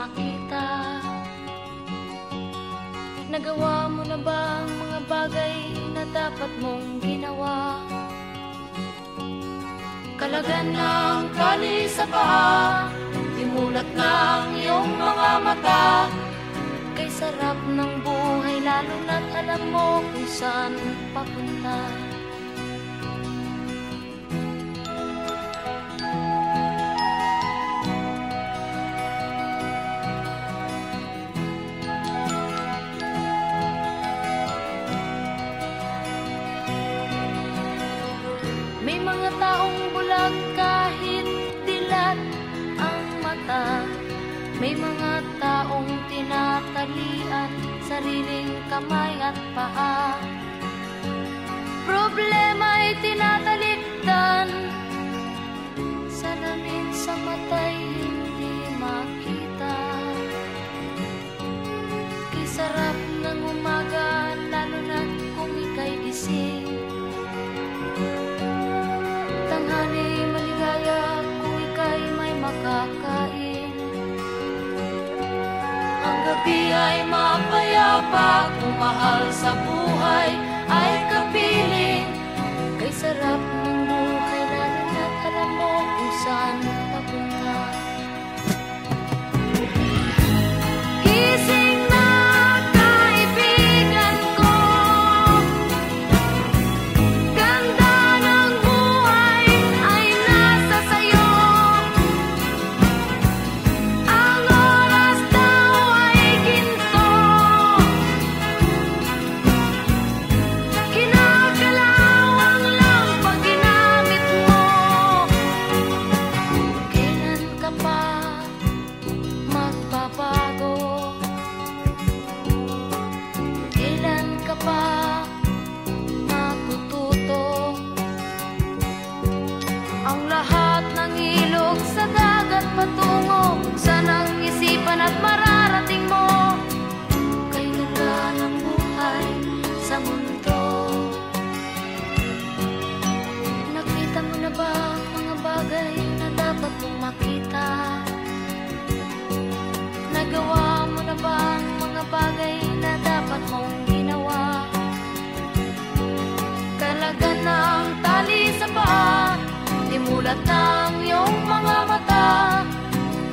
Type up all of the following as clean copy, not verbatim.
makita. Nagawa mo na ba ang mga bagay na dapat mong ginawa? Kalagan ng tali sa paa, imulat ng iyong mga mata. Kay sarap ng buhay lalo na't alam mo kung saan papunta. May mga taong bulag kahit dilat ang mata. May mga taong tinatalian sariling kamay at paa. Problema'y tinatalikdan, salamin sa mata'y hindi makita. Kay sarap ng umaga lalo na't kung ika'y gising. Tanghali maligaya kung ika'y may makakain. Ang gabi ay mapayapa kung mahal sa buhay ay kapiling. Kay sarap ng buhay lalo na't alam mo kung saan papunta. Gising na kaibigan ko, ganda ng buhay ay nasa sayo. Ang oras daw ay ginto, kinakalawang lang pag ginamit mo. Kailan ka pa magbabago? Kailan ka pa matututo? Ang lahat ng ilog sa dagat patungo, sanang isipan at mararating mo. Kay ganda ng buhay sa mundo. Nakita mo na ba ang mga bagay na dapat mong makita? Nagawa mo na ba ang mga bagay na dapat mong ginawa? Kalagan ng tali sa paa, imulat ng iyong mga mata.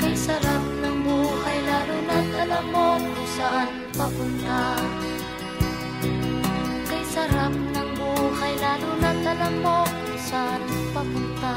Kay sarap ng buhay lalo na't alam mo kung saan papunta. Kay sarap ng buhay lalo na't alam mo kung saan papunta.